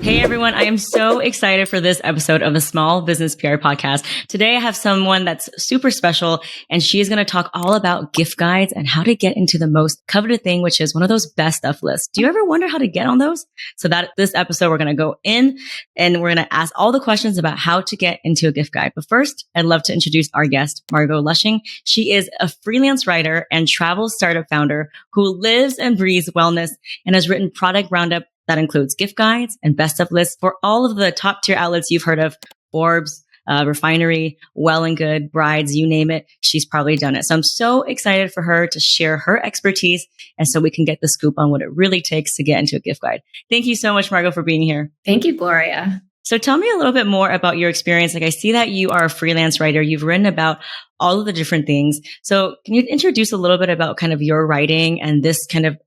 Hey everyone, I am so excited for this episode of the Small Business PR Podcast. Today I have someone that's super special and she is going to talk all about gift guides and how to get into the most coveted thing, which is one of those best of lists. Do you ever wonder how to get on those? So that this episode, we're going to go in and we're going to ask all the questions about how to get into a gift guide. But first, I'd love to introduce our guest, Margaux Lushing. She is a freelance writer and travel startup founder who lives and breathes wellness and has written product roundup that includes gift guides and best of lists for all of the top tier outlets you've heard of: Forbes, Refinery, Well and Good, Brides, you name it. She's probably done it. So I'm so excited for her to share her expertise and so we can get the scoop on what it really takes to get into a gift guide. Thank you so much, Margaux, for being here. Thank you, Gloria. So tell me a little bit more about your experience. Like I see that you are a freelance writer. You've written about all of the different things. So can you introduce a little bit about kind of your writing and this kind of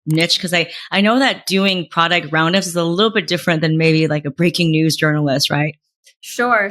niche? Because I know that doing product roundups is a little bit different than maybe like a breaking news journalist, right? Sure.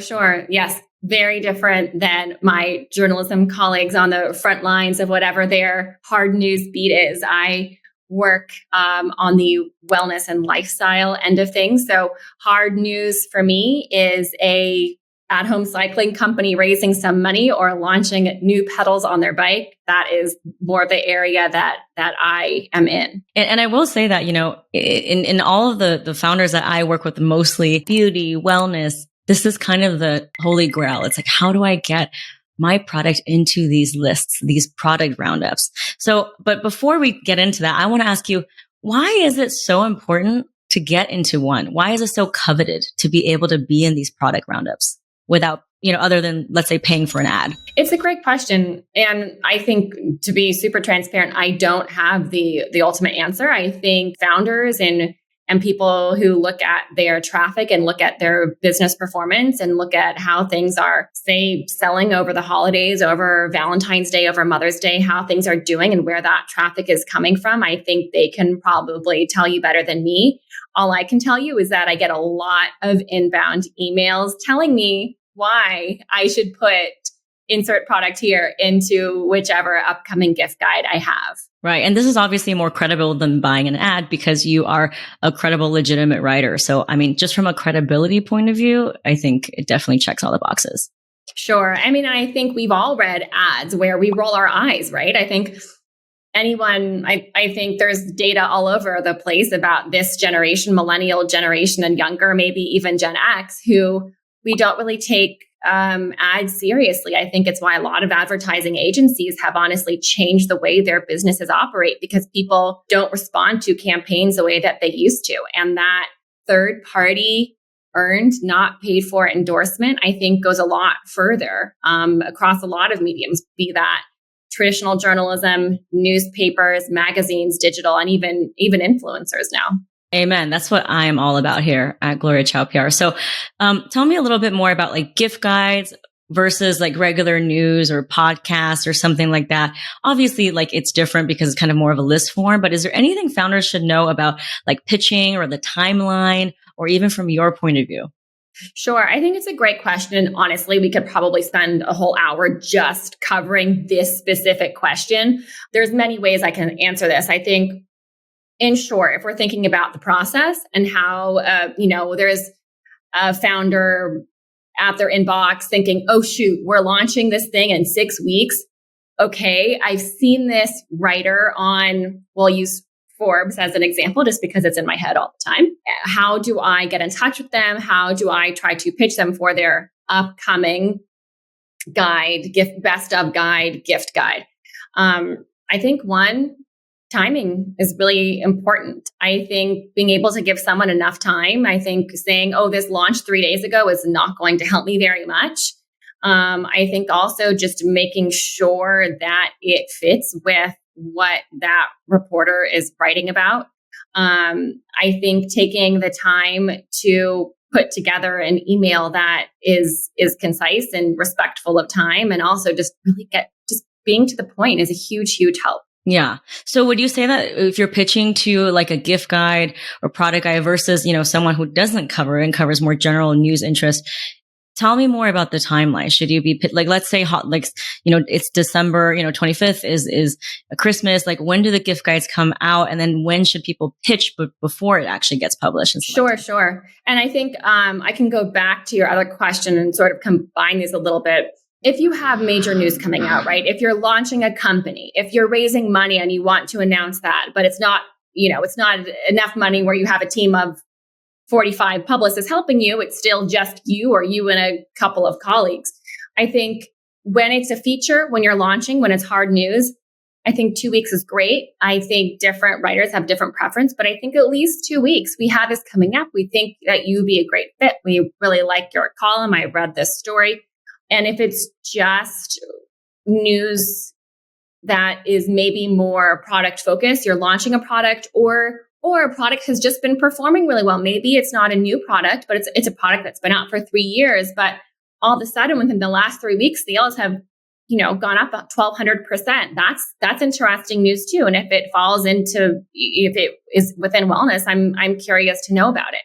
Yes. Very different than my journalism colleagues on the front lines of whatever their hard news beat is. I work on the wellness and lifestyle end of things. So hard news for me is a at-home cycling company raising some money or launching new pedals on their bike. That is more of the area that I am in. And I will say that, you know, in all of the founders that I work with, mostly beauty, wellness, this is kind of the holy grail. It's like, how do I get my product into these lists, these product roundups? So, but before we get into that, I want to ask you, why is it so important to get into one? Why is it so coveted to be able to be in these product roundups without, you know, other than, let's say, paying for an ad? It's a great question. And I think, to be super transparent, I don't have the ultimate answer. I think founders and people who look at their traffic and look at their business performance and look at how things are, say, selling over the holidays, over Valentine's Day, over Mother's Day, how things are doing and where that traffic is coming from, I think they can probably tell you better than me. All I can tell you is that I get a lot of inbound emails telling me why I should put insert product here into whichever upcoming gift guide I have. Right. And this is obviously more credible than buying an ad because you are a credible, legitimate writer. So, I mean, just from a credibility point of view, I think it definitely checks all the boxes. Sure. I mean, I think we've all read ads where we roll our eyes, right? I think I think there's data all over the place about this generation, millennial generation and younger, maybe even Gen X, who we don't really take ads seriously. I think it's why a lot of advertising agencies have honestly changed the way their businesses operate, because people don't respond to campaigns the way that they used to. And that third party earned, not paid for endorsement, I think goes a lot further across a lot of mediums, be that traditional journalism, newspapers, magazines, digital, and even influencers now. Amen. That's what I am all about here at Gloria Chow PR. So, tell me a little bit more about like gift guides versus like regular news or podcasts or something like that. Obviously, like it's different because it's kind of more of a list form, but is there anything founders should know about like pitching or the timeline or even from your point of view? Sure. I think it's a great question. And honestly, we could probably spend a whole hour just covering this specific question. There's many ways I can answer this. I think, in short, if we're thinking about the process and how, there's a founder at their inbox thinking, oh, shoot, we're launching this thing in 6 weeks. Okay, I've seen this writer on, we'll use Forbes as an example, just because it's in my head all the time. How do I get in touch with them? How do I try to pitch them for their upcoming guide, best of guide, gift guide? I think one, timing is really important. I think being able to give someone enough time, I think saying, oh, this launched 3 days ago is not going to help me very much. I think also just making sure that it fits with what that reporter is writing about. I think taking the time to put together an email that is concise and respectful of time, and also just really just being to the point is a huge, huge help. Yeah. So would you say that if you're pitching to like a gift guide or product guide versus, someone who doesn't cover and covers more general news interest, tell me more about the timeline. Should you be like, let's say hot, like, it's December, 25th is a Christmas. Like, when do the gift guides come out? And then when should people pitch before it actually gets published? Sure. And I think, I can go back to your other question and sort of combine these a little bit. If you have major news coming out, right? If you're launching a company, if you're raising money and you want to announce that, but it's not enough money where you have a team of 45 publicists helping you, it's still just you or you and a couple of colleagues. I think when it's a feature, when you're launching, when it's hard news, I think 2 weeks is great. I think different writers have different preference, but I think at least 2 weeks. We have this coming up. We think that you'd be a great fit. We really like your column. I read this story. And if it's just news that is maybe more product focused, you're launching a product or a product has just been performing really well. Maybe it's not a new product, but it's a product that's been out for 3 years. But all of a sudden, within the last 3 weeks, sales have gone up about 1,200%. That's interesting news too. And if it is within wellness, I'm curious to know about it.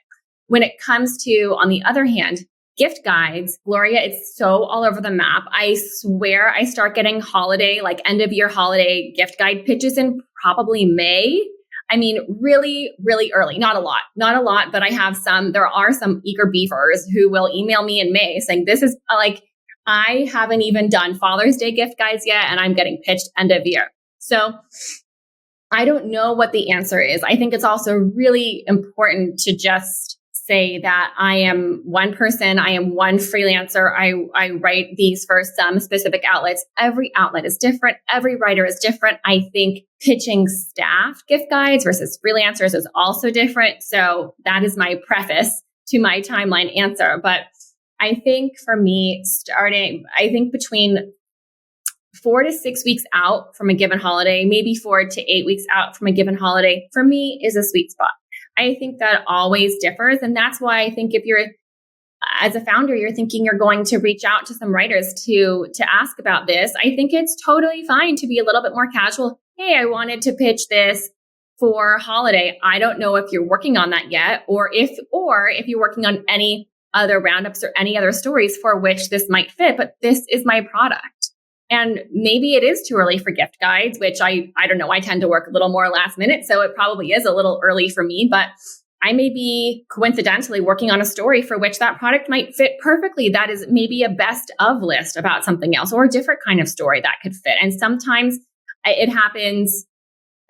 When it comes to, on the other hand, gift guides, Gloria, it's so all over the map. I swear I start getting end of year holiday gift guide pitches in probably May. I mean, really, really early. Not a lot, but I have there are some eager beavers who will email me in May saying, this is I haven't even done Father's Day gift guides yet, and I'm getting pitched end of year. So I don't know what the answer is. I think it's also really important to just say that I am one person. I am one freelancer. I write these for some specific outlets. Every outlet is different. Every writer is different. I think pitching staff gift guides versus freelancers is also different. So that is my preface to my timeline answer. But I think for me, between 4 to 6 weeks out from a given holiday, maybe 4 to 8 weeks out from a given holiday, for me is a sweet spot. I think that always differs. And that's why I think if you're, as a founder, you're thinking you're going to reach out to some writers to ask about this, I think it's totally fine to be a little bit more casual. Hey, I wanted to pitch this for holiday. I don't know if you're working on that yet, or if you're working on any other roundups or any other stories for which this might fit, but this is my product. And maybe it is too early for gift guides, which I don't know. I tend to work a little more last minute, so it probably is a little early for me, but I may be coincidentally working on a story for which that product might fit perfectly. That is maybe a best of list about something else or a different kind of story that could fit. And sometimes it happens,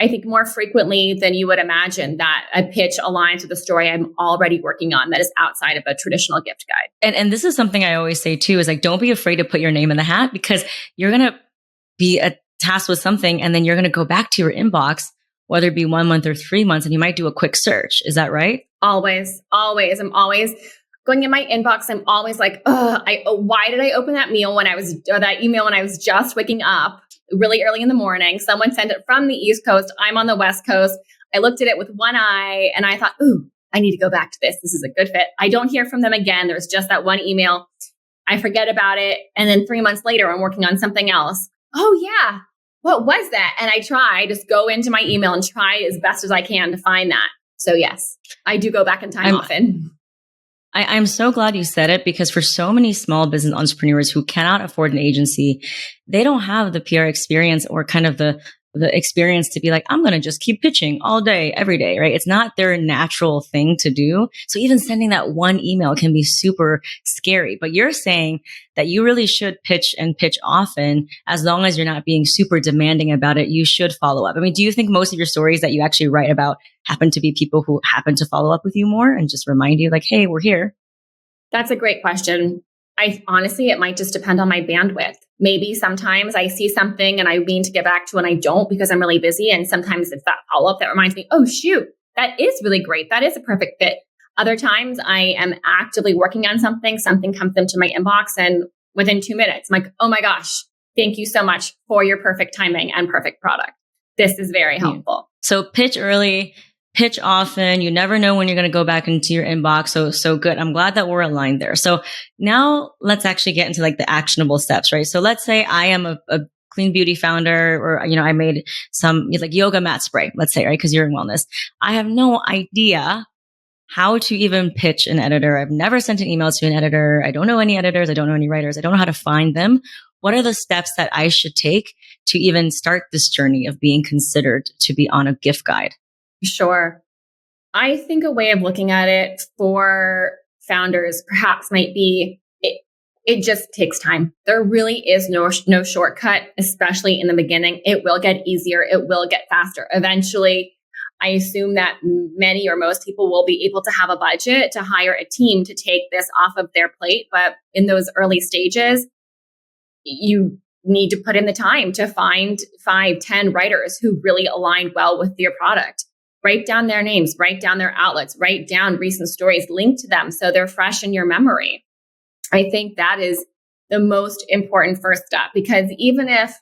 I think, more frequently than you would imagine, that a pitch aligns with a story I'm already working on that is outside of a traditional gift guide. And this is something I always say too, is like, don't be afraid to put your name in the hat, because you're going to be tasked with something and then you're going to go back to your inbox, whether it be 1 month or 3 months, and you might do a quick search. Is that right? Always. I'm always going in my inbox. I'm always like, why did I open that email when I was just waking up really early in the morning? Someone sent it from the East Coast. I'm on the West Coast. I looked at it with one eye and I thought, I need to go back to this. This is a good fit. I don't hear from them again. There's just that one email. I forget about it. And then 3 months later, I'm working on something else. Oh yeah. What was that? And I just go into my email and try as best as I can to find that. So yes, I do go back in time often. I'm so glad you said it, because for so many small business entrepreneurs who cannot afford an agency, they don't have the PR experience or kind of the experience to be like, I'm going to just keep pitching all day, every day, right? It's not their natural thing to do. So even sending that one email can be super scary. But you're saying that you really should pitch and pitch often, as long as you're not being super demanding about it. You should follow up. I mean, do you think most of your stories that you actually write about happen to be people who happen to follow up with you more and just remind you like, hey, we're here? That's a great question. Honestly, it might just depend on my bandwidth. Maybe sometimes I see something and I mean to get back to and I don't because I'm really busy. And sometimes it's that follow-up that reminds me, oh, shoot, that is really great. That is a perfect fit. Other times I am actively working on something comes into my inbox, and within 2 minutes, I'm like, oh my gosh, thank you so much for your perfect timing and perfect product. This is very helpful. So pitch early, pitch often. You never know when you're going to go back into your inbox. So good. I'm glad that we're aligned there. So now let's actually get into like the actionable steps, right? So let's say I am a clean beauty founder, or, I made some like yoga mat spray, let's say, right? Because you're in wellness. I have no idea how to even pitch an editor. I've never sent an email to an editor. I don't know any editors. I don't know any writers. I don't know how to find them. What are the steps that I should take to even start this journey of being considered to be on a gift guide? Sure. I think a way of looking at it for founders perhaps might be it just takes time. There really is no shortcut, especially in the beginning. It will get easier. It will get faster. Eventually, I assume that many or most people will be able to have a budget to hire a team to take this off of their plate. But in those early stages, you need to put in the time to find 5-10 writers who really align well with your product. Write down their names, write down their outlets, write down recent stories, link to them so they're fresh in your memory. I think that is the most important first step, because even if,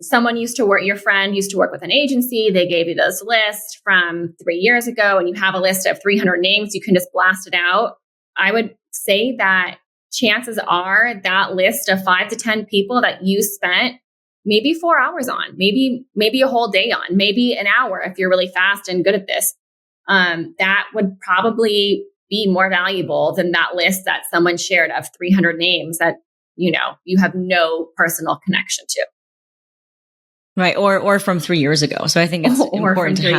someone your friend used to work with an agency, they gave you this list from 3 years ago and you have a list of 300 names, you can just blast it out. I would say that chances are that list of 5 to 10 people that you spent maybe 4 hours on, maybe a whole day on, maybe an hour if you're really fast and good at this, that would probably be more valuable than that list that someone shared of 300 names that, you have no personal connection to. Right. Or from 3 years ago. So I think it's important to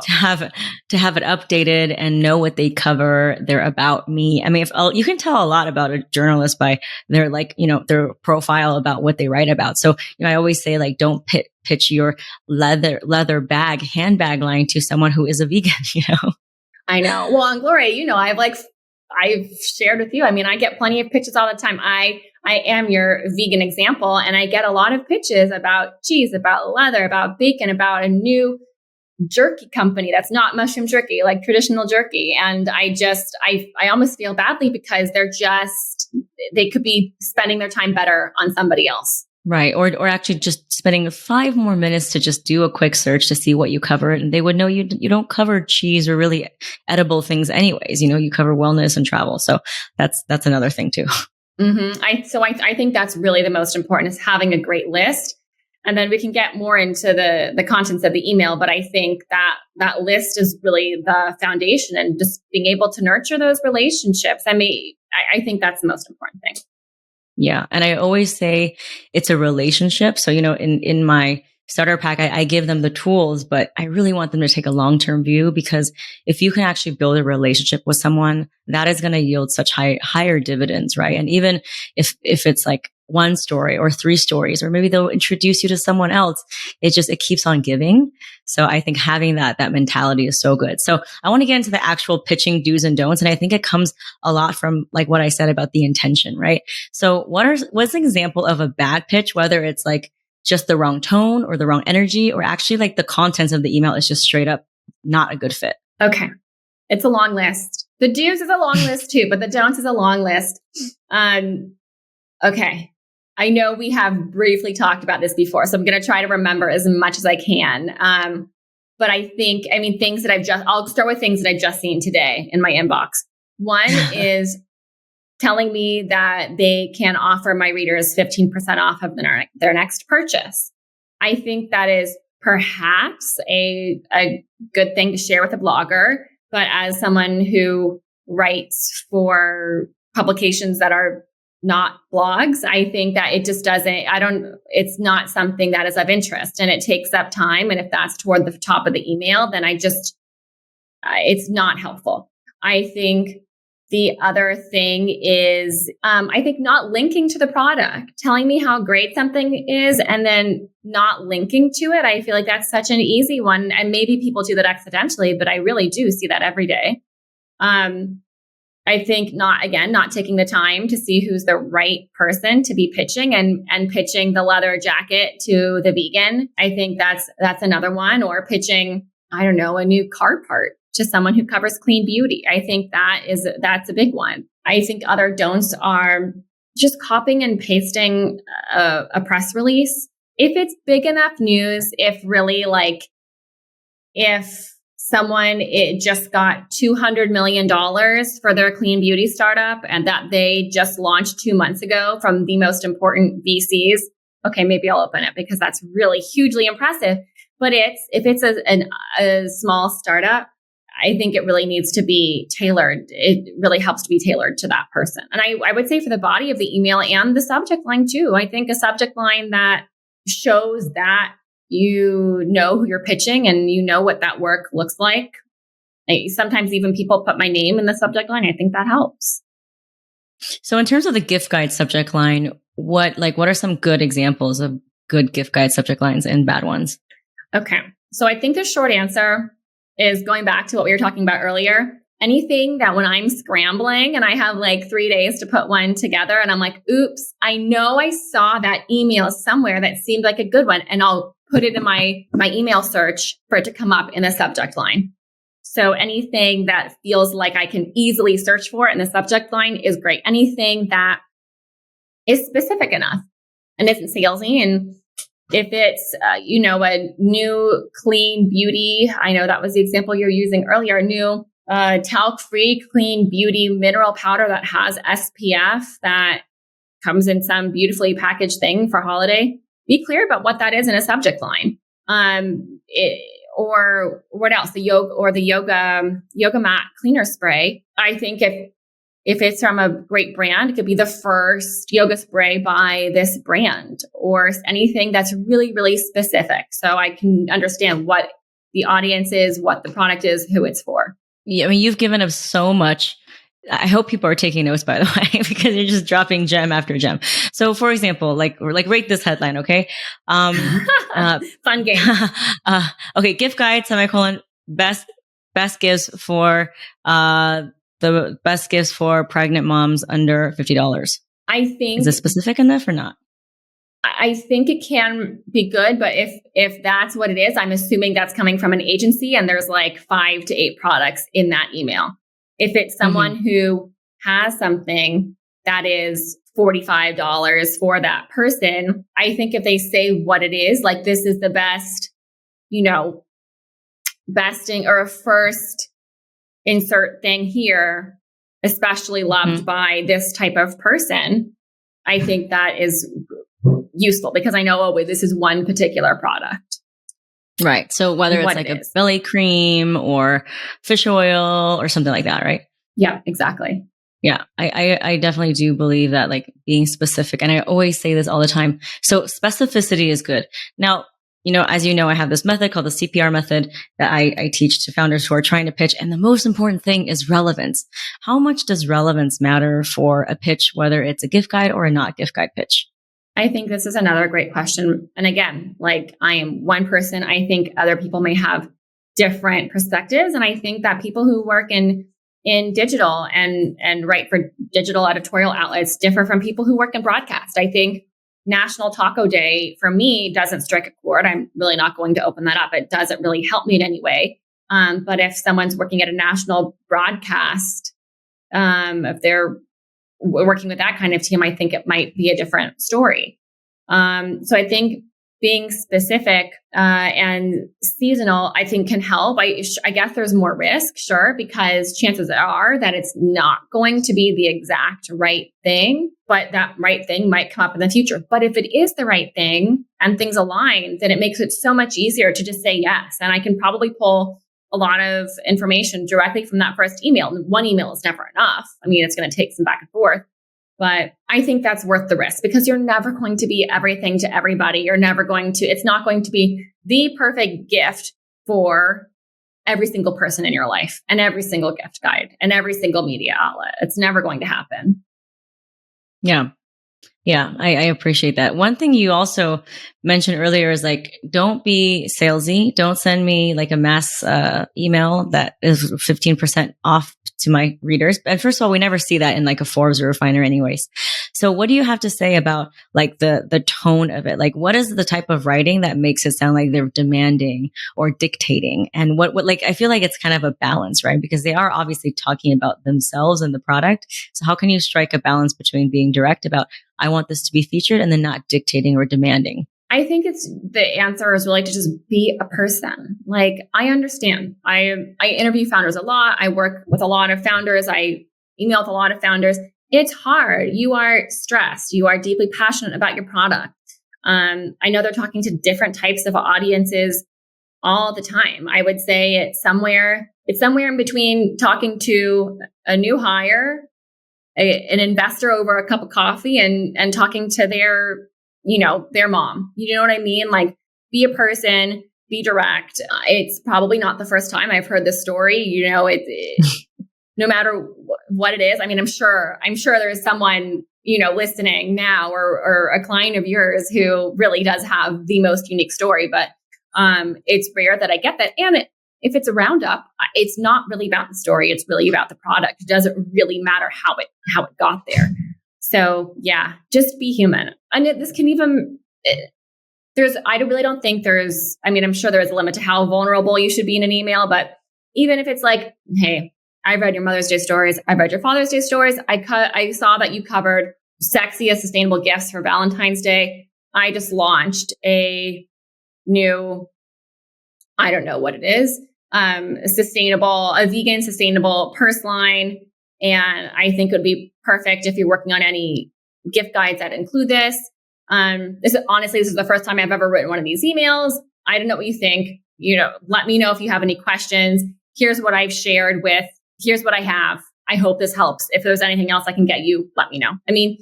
have it updated and know what they cover. They're about me. I mean, you can tell a lot about a journalist by their their profile about what they write about. So, I always say don't pitch your leather handbag line to someone who is a vegan, I know. Well, and Gloria, I've shared with you. I mean, I get plenty of pitches all the time. I am your vegan example, and I get a lot of pitches about cheese, about leather, about bacon, about a new jerky company that's not mushroom jerky, like traditional jerky. And I almost feel badly because they could be spending their time better on somebody else. Right. Or actually just spending 5 more minutes to just do a quick search to see what you cover. And they would know you don't cover cheese or really edible things anyways. You cover wellness and travel. So that's another thing too. Mm-hmm. I think that's really the most important, is having a great list. And then we can get more into the contents of the email. But I think that list is really the foundation, and just being able to nurture those relationships. I mean, I think that's the most important thing. Yeah. And I always say it's a relationship. So, in my starter pack, I give them the tools, but I really want them to take a long-term view, because if you can actually build a relationship with someone, that is going to yield such higher dividends, right? And even if it's like 1 story or 3 stories, or maybe they'll introduce you to someone else, it keeps on giving. So I think having that mentality is so good. So I want to get into the actual pitching do's and don'ts. And I think it comes a lot from like what I said about the intention, right? So what's an example of a bad pitch, whether it's like just the wrong tone or the wrong energy, or actually like the contents of the email is just straight up not a good fit? Okay. It's a long list. The do's is a long list too, but the don'ts is a long list. Okay. I know we have briefly talked about this before, so I'm going to try to remember as much as I can. But I'll start with things that I've just seen today in my inbox. One is telling me that they can offer my readers 15% off of their next purchase. I think that is perhaps a good thing to share with a blogger, but as someone who writes for publications that are not blogs, I think that it just it's not something that is of interest, and it takes up time. And if that's toward the top of the email, then it's not helpful. I think the other thing is, I think not linking to the product, telling me how great something is and then not linking to it. I feel like that's such an easy one. And maybe people do that accidentally, but I really do see that every day. I think not taking the time to see who's the right person to be pitching, and pitching the leather jacket to the vegan. I think that's another one. Or pitching, I don't know, a new car part to someone who covers clean beauty. I think that's a big one. I think other don'ts are just copying and pasting a press release. If it's big enough news, if it just got $200 million for their clean beauty startup, and that they just launched 2 months ago from the most important VCs, okay, maybe I'll open it because that's really hugely impressive. But if it's a small startup, I think it really needs to be tailored. It really helps to be tailored to that person. And I would say for the body of the email and the subject line too, I think a subject line that shows that you know who you're pitching and you know what that work looks like. Sometimes even people put my name in the subject line. I think that helps. So in terms of the gift guide subject line, what are some good examples of good gift guide subject lines and bad ones? Okay. So I think the short answer is going back to what we were talking about earlier. Anything that when I'm scrambling and I have like 3 days to put one together and I'm like, oops, I know I saw that email somewhere that seemed like a good one, and I'll put it in my email search for it to come up in the subject line. So anything that feels like I can easily search for in the subject line is great. Anything that is specific enough and isn't salesy. And if it's, a new clean beauty, I know that was the example you're using earlier, new talc-free clean beauty mineral powder that has SPF that comes in some beautifully packaged thing for holiday, be clear about what that is in a subject line. Or what else? The yoga mat cleaner spray. I think if it's from a great brand, it could be the first yoga spray by this brand, or anything that's really, really specific. So I can understand what the audience is, what the product is, who it's for. Yeah, I mean, you've given us so much. I hope people are taking notes, by the way, because you're just dropping gem after gem. So, for example, rate this headline, okay? Fun game. Okay, gift guide, semicolon, best gifts for the best gifts for pregnant moms under $50. I think, is it specific enough or not? I think it can be good, but if that's what it is, I'm assuming that's coming from an agency and there's like 5 to 8 products in that email. If it's someone who has something that is $45 for that person, I think if they say what it is, like this is the best, besting or a first insert thing here, especially loved by this type of person, I think that is useful because I know, this is one particular product. Right. So whether it's like a belly cream or fish oil or something like that, right? Yeah, exactly. Yeah, I definitely do believe that, like, being specific, and I always say this all the time. So specificity is good. Now, as you know, I have this method called the CPR method that I teach to founders who are trying to pitch. And the most important thing is relevance. How much does relevance matter for a pitch, whether it's a gift guide or a not gift guide pitch? I think this is another great question. And again, like I am one person, I think other people may have different perspectives. And I think that people who work in digital and write for digital editorial outlets differ from people who work in broadcast. I think National Taco Day for me doesn't strike a chord. I'm really not going to open that up. It doesn't really help me in any way. But if someone's working at a national broadcast, if they're working with that kind of team, I think it might be a different story. So I think being specific and seasonal, I think can help. I guess there's more risk, sure, because chances are that it's not going to be the exact right thing, but that right thing might come up in the future. But if it is the right thing and things align, then it makes it so much easier to just say yes. And I can probably pull a lot of information directly from that first email. One email is never enough. I mean, it's going to take some back and forth. But I think that's worth the risk because you're never going to be everything to everybody. It's not going to be the perfect gift for every single person in your life and every single gift guide and every single media outlet. It's never going to happen. Yeah. Yeah, I appreciate that. One thing you also mentioned earlier is like, don't be salesy. Don't send me like a mass email that is 15% off to my readers. And first of all, we never see that in like a Forbes or Refiner anyways. So what do you have to say about like the tone of it? Like, what is the type of writing that makes it sound like they're demanding or dictating? And what like, I feel like it's kind of a balance, right? Because they are obviously talking about themselves and the product. So how can you strike a balance between being direct about, I want this to be featured, and then not dictating or demanding? I think the answer is really to just be a person. Like, I understand. I interview founders a lot. I work with a lot of founders. I email with a lot of founders. It's hard. You are stressed. You are deeply passionate about your product. I know they're talking to different types of audiences all the time. I would say it's somewhere in between talking to a new hire, an investor over a cup of coffee, and talking to their mom. You know what I mean? Like, be a person, be direct. It's probably not the first time I've heard this story. No matter what it is. I mean, I'm sure there's someone, listening now or a client of yours who really does have the most unique story, but it's rare that I get that. And if it's a roundup, it's not really about the story. It's really about the product. It doesn't really matter how it got there. So yeah, just be human. And this can even, I really don't think I'm sure there is a limit to how vulnerable you should be in an email, but even if it's like, hey, I've read your Mother's Day stories. I've read your Father's Day stories. I saw that you covered sexiest sustainable gifts for Valentine's Day. I just launched a new, I don't know what it is, a vegan sustainable purse line. And I think it would be perfect if you're working on any gift guides that include this. This is the first time I've ever written one of these emails. I don't know what you think. Let me know if you have any questions. Here's what I've shared here's what I have. I hope this helps. If there's anything else I can get you, let me know. I mean,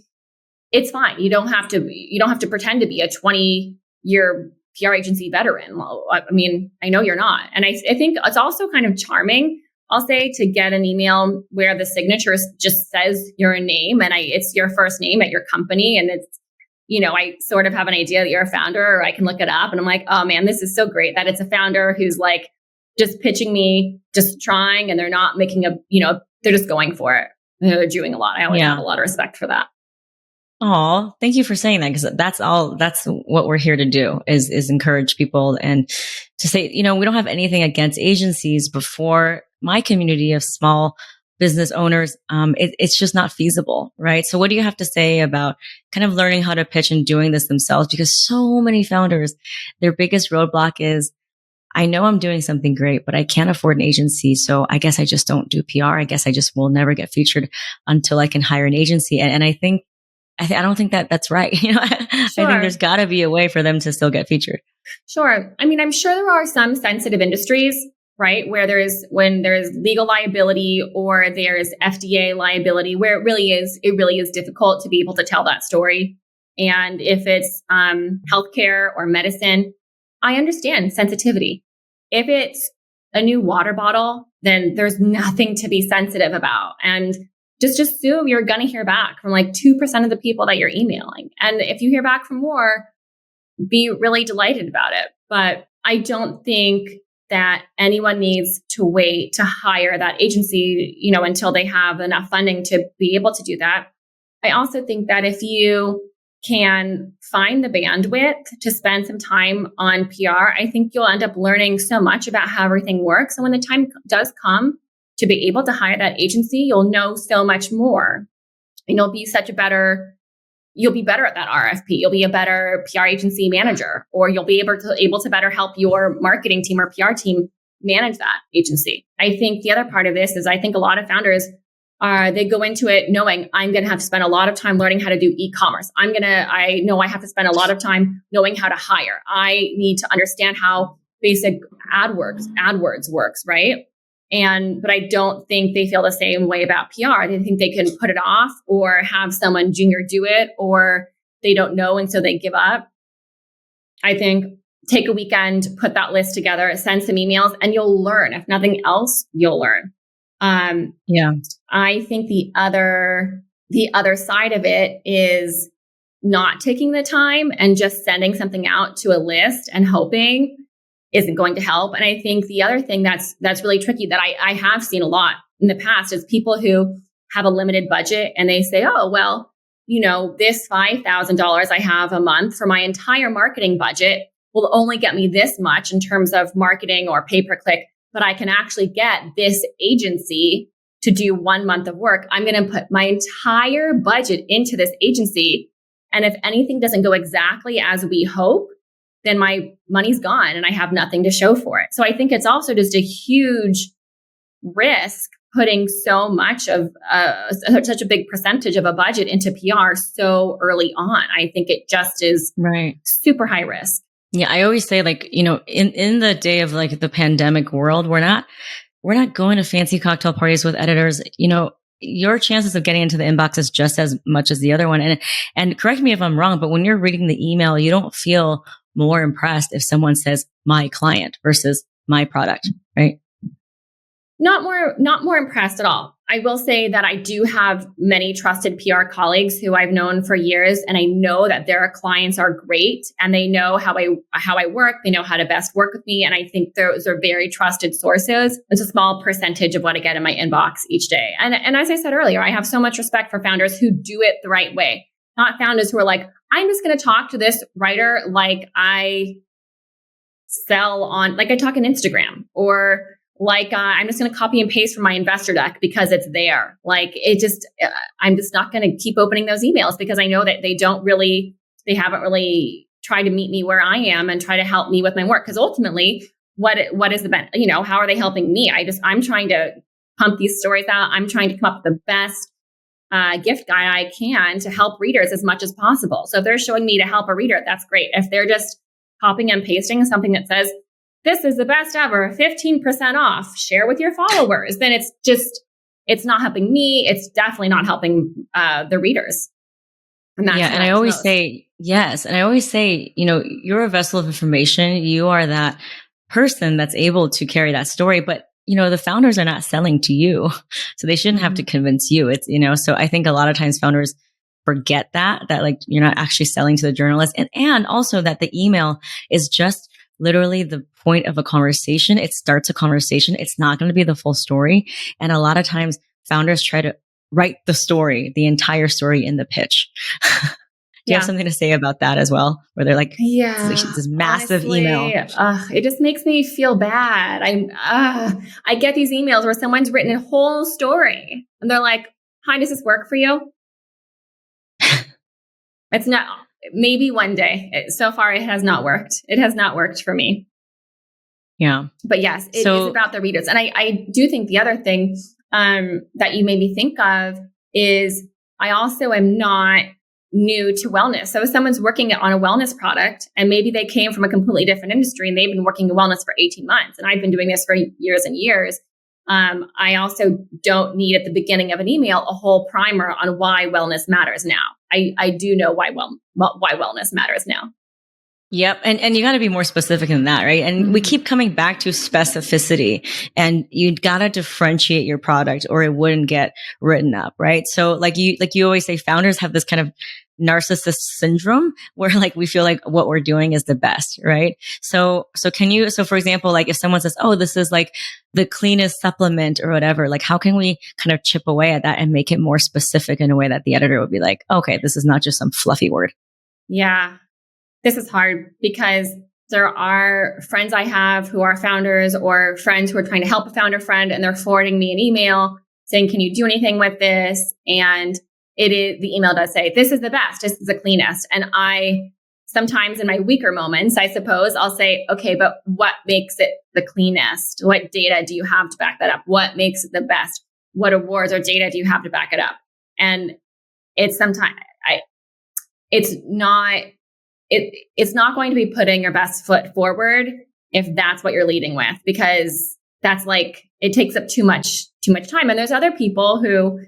it's fine. You don't have to pretend to be a 20-year PR agency veteran. I mean, I know you're not. And I think it's also kind of charming, I'll say, to get an email where the signature just says your name and it's your first name at your company. And it's, I sort of have an idea that you're a founder, or I can look it up and I'm like, oh man, this is so great that it's a founder who's like just pitching me, just trying, and they're not making they're just going for it. They're doing a lot. I always have a lot of respect for that. Oh, thank you for saying that, because that's what we're here to do is encourage people and to say, we don't have anything against agencies, but for my community of small business owners, it's just not feasible, right? So what do you have to say about kind of learning how to pitch and doing this themselves? Because so many founders, their biggest roadblock is, I know I'm doing something great, but I can't afford an agency. So I guess I just don't do PR. I guess I just will never get featured until I can hire an agency. And I don't think that's right. Sure. I think there's got to be a way for them to still get featured. Sure. I mean, I'm sure there are some sensitive industries, right, where when there's legal liability or there's FDA liability, where it really is difficult to be able to tell that story. And if it's healthcare or medicine, I understand sensitivity. If it's a new water bottle, then there's nothing to be sensitive about. And just assume you're going to hear back from like 2% of the people that you're emailing. And if you hear back from more, be really delighted about it. But I don't think that anyone needs to wait to hire that agency, until they have enough funding to be able to do that. I also think that if you can find the bandwidth to spend some time on PR, I think you'll end up learning so much about how everything works. And when the time does come to be able to hire that agency, you'll know so much more, and you'll be better at that RFP. You'll be a better PR agency manager, or you'll be able to better help your marketing team or PR team manage that agency. I think the other part of this is, I think a lot of founders they go into it knowing I'm going to have to spend a lot of time learning how to do e-commerce. I know I have to spend a lot of time knowing how to hire. I need to understand how basic AdWords works, right? But I don't think they feel the same way about PR. They think they can put it off or have someone junior do it, or they don't know and so they give up. I think take a weekend, put that list together, send some emails, and you'll learn. If nothing else, you'll learn. I think the other side of it is not taking the time and just sending something out to a list and hoping isn't going to help. And I think the other thing that's really tricky that I have seen a lot in the past is people who have a limited budget and they say, oh, well, this $5,000 I have a month for my entire marketing budget will only get me this much in terms of marketing or pay-per-click, but I can actually get this agency to do 1 month of work. I'm going to put my entire budget into this agency. And if anything doesn't go exactly as we hope, then my money's gone and I have nothing to show for it. So I think it's also just a huge risk putting so much of such a big percentage of a budget into PR so early on. I think it just is super high risk. Yeah. I always say like, in the day of like the pandemic world, we're not going to fancy cocktail parties with editors. Your chances of getting into the inbox is just as much as the other one. And correct me if I'm wrong, but when you're reading the email, you don't feel more impressed if someone says my client versus my product, right? Not more impressed at all. I will say that I do have many trusted PR colleagues who I've known for years, and I know that their clients are great and they know how I work. They know how to best work with me. And I think those are very trusted sources. It's a small percentage of what I get in my inbox each day. And as I said earlier, I have so much respect for founders who do it the right way, not founders who are like, I'm just going to talk to this writer like I talk on Instagram, or like I'm just going to copy and paste from my investor deck because it's there. I'm just not going to keep opening those emails because I know that they haven't really tried to meet me where I am and try to help me with my work. Because ultimately, what is the benefit? How are they helping me? I'm trying to pump these stories out. I'm trying to come up with the best gift guide I can to help readers as much as possible. So if they're showing me to help a reader, that's great. If they're just copying and pasting something that says, this is the best ever, 15% off, share with your followers, then it's not helping me. It's definitely not helping the readers. And I always say, yes. And I always say, you're a vessel of information. You are that person that's able to carry that story. But, the founders are not selling to you. So they shouldn't have to convince you. It's, so I think a lot of times founders forget that like you're not actually selling to the journalist. And also that the email is just literally the point of a conversation. It starts a conversation. It's not going to be the full story. And a lot of times founders try to write the entire story in the pitch. Do you have something to say about that as well? Where they're like, this massive email. It just makes me feel bad. I get these emails where someone's written a whole story and they're like, hi, does this work for you? It's not. Maybe one day. So far, it has not worked. It has not worked for me. Yeah. But yes, it is about the readers. And I do think the other thing that you made me think of is I also am not new to wellness. So if someone's working on a wellness product and maybe they came from a completely different industry and they've been working in wellness for 18 months and I've been doing this for years and years, I also don't need at the beginning of an email a whole primer on why wellness matters now. I do know why wellness matters now. Yep. And you got to be more specific than that, right? And we keep coming back to specificity, and you got to differentiate your product or it wouldn't get written up, right? So like you always say, founders have this kind of narcissist syndrome where like we feel like what we're doing is the best, right? So for example, like if someone says, oh, this is like the cleanest supplement or whatever, like how can we kind of chip away at that and make it more specific in a way that the editor would be like, okay, this is not just some fluffy word. Yeah. This is hard because there are friends I have who are founders or friends who are trying to help a founder friend, and they're forwarding me an email saying, can you do anything with this? And the email does say, this is the best, this is the cleanest. And I sometimes in my weaker moments, I suppose I'll say, okay, but what makes it the cleanest? What data do you have to back that up? What makes it the best? What awards or data do you have to back it up? And it's sometimes it's not going to be putting your best foot forward if that's what you're leading with, because that's like, it takes up too much time. And there's other people who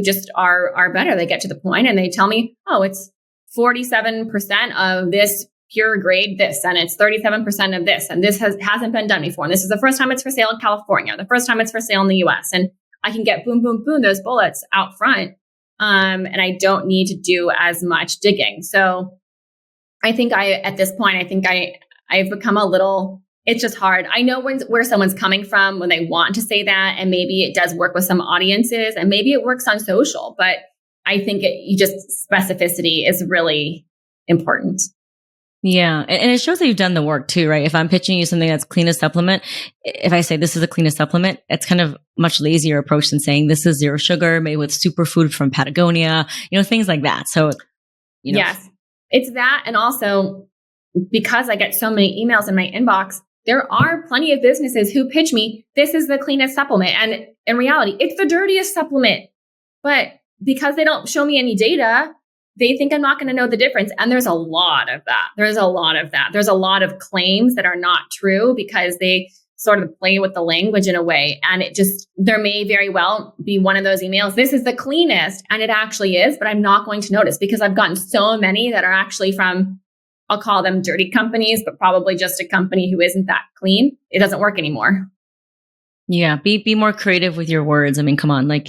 just are better. They get to the point and they tell me, oh, it's 47% of this pure grade this, and it's 37% of this, and this hasn't been done before. And this is the first time it's for sale in California, the first time it's for sale in the US. And I can get boom, boom, boom, those bullets out front. And I don't need to do as much digging. So I think at this point, I've become a little, it's just hard. I know where someone's coming from when they want to say that, and maybe it does work with some audiences and maybe it works on social, but I think specificity is really important. Yeah. And it shows that you've done the work too, right? If I'm pitching you something that's cleanest supplement, if I say this is the cleanest supplement, it's kind of much lazier approach than saying this is zero sugar made with superfood from Patagonia, things like that. So, Yes. It's that. And also because I get so many emails in my inbox, there are plenty of businesses who pitch me, this is the cleanest supplement. And in reality, it's the dirtiest supplement. But because they don't show me any data, they think I'm not going to know the difference. And there's a lot of that. There's a lot of that. There's a lot of claims that are not true because they sort of play with the language in a way. And there may very well be one of those emails. This is the cleanest. And it actually is, but I'm not going to notice because I've gotten so many that are actually from, I'll call them dirty companies, but probably just a company who isn't that clean. It doesn't work anymore. Yeah, be more creative with your words. I mean, come on, like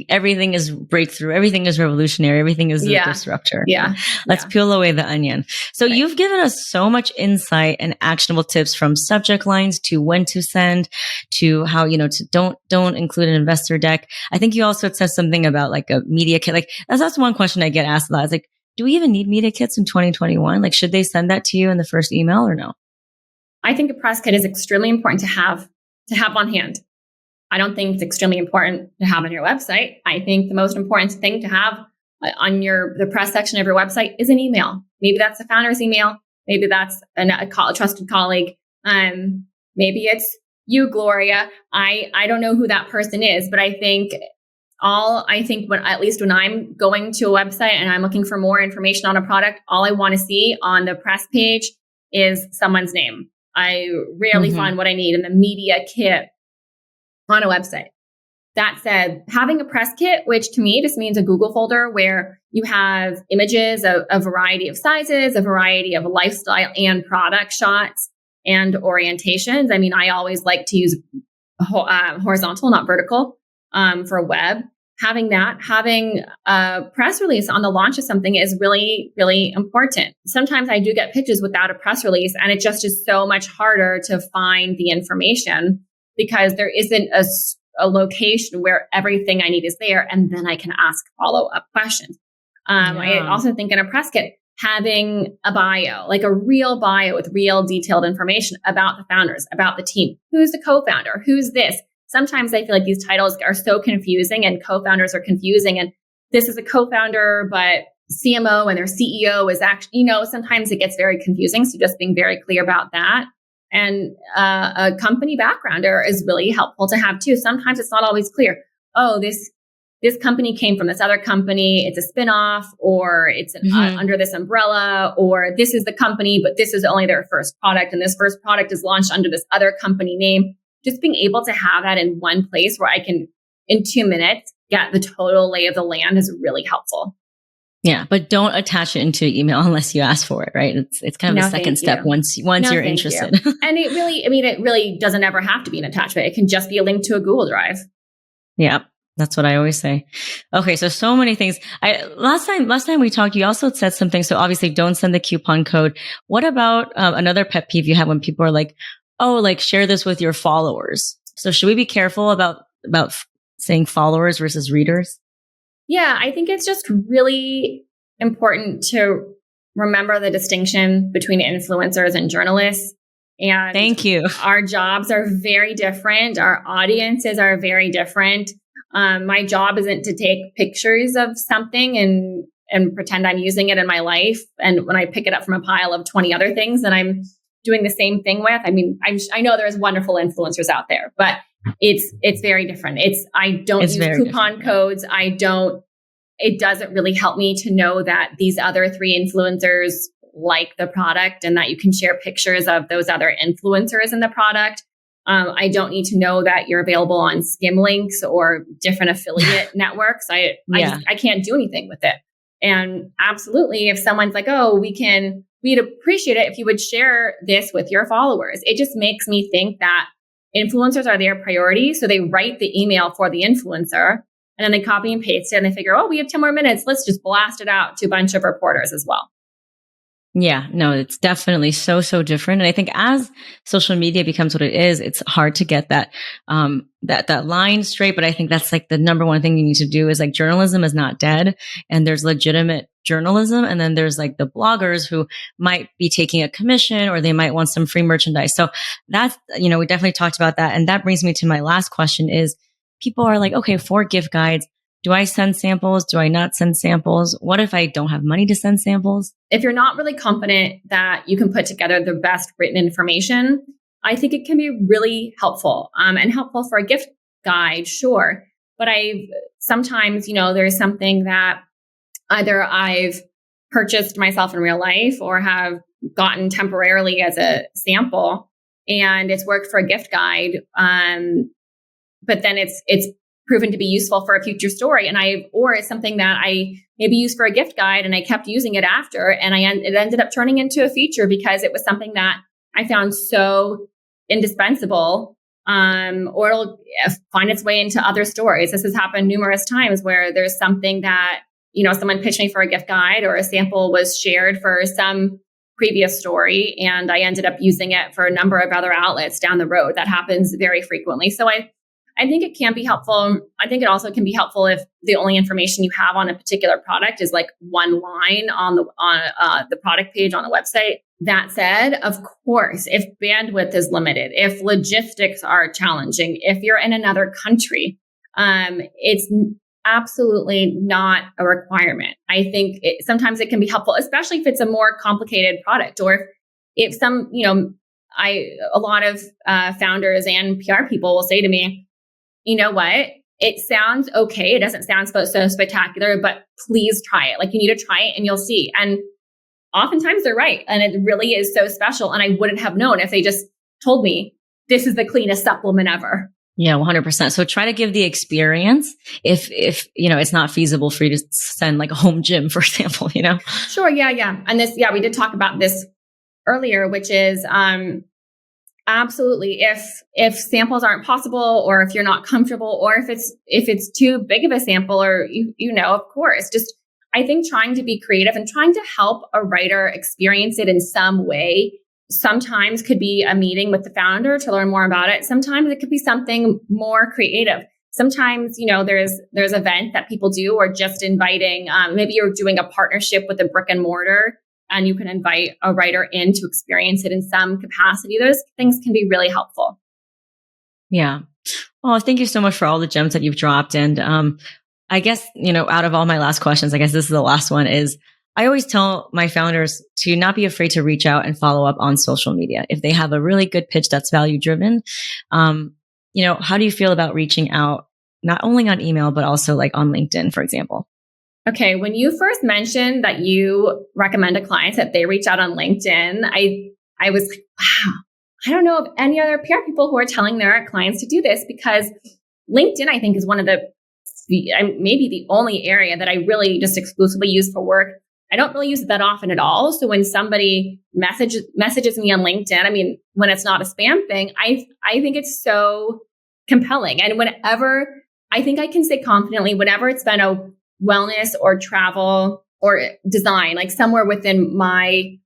everything is breakthrough, everything is revolutionary, everything is a disruptor. Yeah. Let's peel away the onion. So you've given us so much insight and actionable tips from subject lines to when to send to how, to don't include an investor deck. I think you also said something about like a media kit. Like that's one question I get asked a lot. It's like, do we even need media kits in 2021? Like, should they send that to you in the first email or no? I think a press kit is extremely important to have on hand. I don't think it's extremely important to have on your website. I think the most important thing to have on the press section of your website is an email. Maybe that's the founder's email. Maybe that's a trusted colleague. Maybe it's you, Gloria. I don't know who that person is, but I think at least when I'm going to a website and I'm looking for more information on a product, all I want to see on the press page is someone's name. I rarely find what I need in the media kit on a website. That said, having a press kit, which to me just means a Google folder where you have images of a variety of sizes, a variety of lifestyle and product shots and orientations. I mean, I always like to use horizontal, not vertical, for web. Having a press release on the launch of something is really, really important. Sometimes I do get pitches without a press release, and it just is so much harder to find the information because there isn't a location where everything I need is there, and then I can ask follow-up questions. I also think in a press kit, having a bio, like a real bio with real detailed information about the founders, about the team. Who's the co-founder? Who's this? Sometimes I feel like these titles are so confusing and co-founders are confusing. And this is a co-founder, but CMO and their CEO is actually, sometimes it gets very confusing. So just being very clear about that. And a company backgrounder is really helpful to have too. Sometimes it's not always clear. Oh, this company came from this other company. It's a spinoff, or it's under this umbrella, or this is the company, but this is only their first product. And this first product is launched under this other company name. Just being able to have that in one place where I can, in 2 minutes, get the total lay of the land is really helpful. Yeah, but don't attach it into email unless you ask for it, right? It's kind of the second step once you're interested. And it really doesn't ever have to be an attachment. It can just be a link to a Google Drive. Yeah. That's what I always say. Okay. So many things. Last time we talked, you also said something. So obviously don't send the coupon code. What about another pet peeve you have when people are like, oh, like share this with your followers? So should we be careful about saying followers versus readers? Yeah, I think it's just really important to remember the distinction between influencers and journalists. And thank you. Our jobs are very different. Our audiences are very different. My job isn't to take pictures of something and pretend I'm using it in my life. And when I pick it up from a pile of 20 other things that I'm doing the same thing with, I mean, I know there's wonderful influencers out there, but it's very different. I don't use coupon codes. It doesn't really help me to know that these other 3 influencers like the product and that you can share pictures of those other influencers in the product. I don't need to know that you're available on skim links or different affiliate networks. I can't do anything with it. And absolutely, if someone's like, oh, we'd appreciate it if you would share this with your followers. It just makes me think that influencers are their priority. So they write the email for the influencer and then they copy and paste it and they figure, oh, we have 10 more minutes. Let's just blast it out to a bunch of reporters as well. Yeah, no, it's definitely so different. And I think as social media becomes what it is, it's hard to get that line straight. But I think that's like the number one thing you need to do is like journalism is not dead, and there's legitimate journalism. And then there's like the bloggers who might be taking a commission or they might want some free merchandise. So that's, we definitely talked about that. And that brings me to my last question is people are like, okay, for gift guides, do I send samples? Do I not send samples? What if I don't have money to send samples? If you're not really confident that you can put together the best written information, I think it can be really helpful and helpful for a gift guide, sure. But sometimes, there's something that either I've purchased myself in real life or have gotten temporarily as a sample, and it's worked for a gift guide. But then it's proven to be useful for a future story. Or it's something that I maybe used for a gift guide and I kept using it after, and it ended up turning into a feature because it was something that I found so indispensable. Or it'll find its way into other stories. This has happened numerous times where there's something that, someone pitched me for a gift guide or a sample was shared for some previous story, and I ended up using it for a number of other outlets down the road. That happens very frequently. So I think it can be helpful. I think it also can be helpful if the only information you have on a particular product is like one line on the product page on the website. That said, of course, if bandwidth is limited, if logistics are challenging, if you're in another country, it's absolutely not a requirement. I think sometimes it can be helpful, especially if it's a more complicated product, or if some, a lot of founders and PR people will say to me, you know what? It sounds okay. It doesn't sound so spectacular, but please try it. Like, you need to try it and you'll see. And oftentimes they're right. And it really is so special. And I wouldn't have known if they just told me this is the cleanest supplement ever. Yeah, 100%. So try to give the experience if it's not feasible for you to send like a home gym, for example, Sure. Yeah. And we did talk about this earlier, which is, absolutely. If samples aren't possible, or if you're not comfortable, or if it's too big of a sample, or of course, just, I think trying to be creative and trying to help a writer experience it in some way. Sometimes could be a meeting with the founder to learn more about it. Sometimes it could be something more creative. Sometimes, there's events that people do, or just inviting, maybe you're doing a partnership with a brick and mortar, and you can invite a writer in to experience it in some capacity. Those things can be really helpful. Yeah. Well, thank you so much for all the gems that you've dropped. And I guess, out of all my last questions, I guess this is the last one, is I always tell my founders to not be afraid to reach out and follow up on social media. If they have a really good pitch that's value driven, how do you feel about reaching out, not only on email, but also like on LinkedIn, for example? Okay. When you first mentioned that you recommend to clients that they reach out on LinkedIn, I was like, wow, I don't know of any other PR people who are telling their clients to do this, because LinkedIn, I think, is one of maybe the only area that I really just exclusively use for work. I don't really use it that often at all. So when somebody messages me on LinkedIn, I mean, when it's not a spam thing, I think it's so compelling. And whenever, I think I can say confidently, whenever it's been a wellness or travel or design, like somewhere within my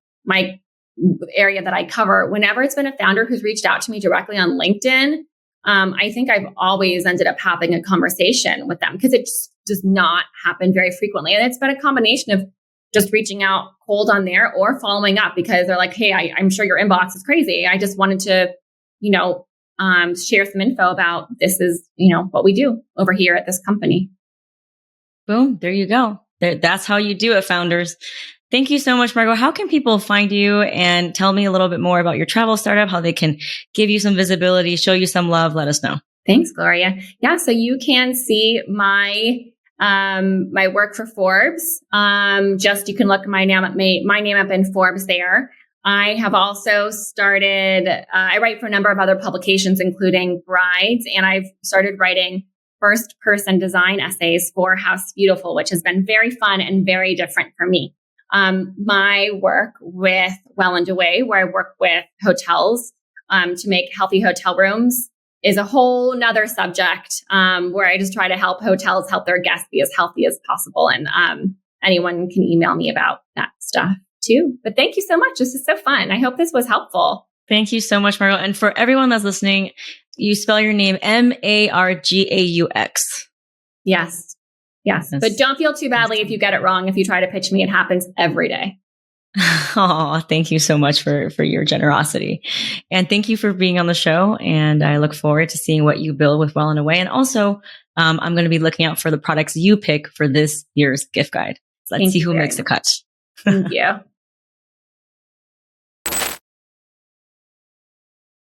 area that I cover, whenever it's been a founder who's reached out to me directly on LinkedIn, I think I've always ended up having a conversation with them, because it just does not happen very frequently. And it's been a combination of just reaching out cold on there or following up, because they're like, hey, I'm sure your inbox is crazy. I just wanted to, share some info about this is, what we do over here at this company. Boom. There you go. That's how you do it, founders. Thank you so much, Margaux. How can people find you, and tell me a little bit more about your travel startup, how they can give you some visibility, show you some love? Let us know. Thanks, Gloria. Yeah. So you can see my work for Forbes. You can look my name up in Forbes there. I have also started, I write for a number of other publications, including Brides, and I've started writing first person design essays for House Beautiful, which has been very fun and very different for me. My work with Well and Away, where I work with hotels, to make healthy hotel rooms, is a whole nother subject, where I just try to help hotels help their guests be as healthy as possible. And anyone can email me about that stuff too. But thank you so much. This is so fun. I hope this was helpful. Thank you so much, Margaux. And for everyone that's listening, you spell your name Margaux. Yes. But don't feel too badly if you get it wrong. If you try to pitch me, it happens every day. Oh, thank you so much for your generosity. And thank you for being on the show. And I look forward to seeing what you build with Well and Away. And also, I'm going to be looking out for the products you pick for this year's gift guide. So let's see who makes the cut. Thank you.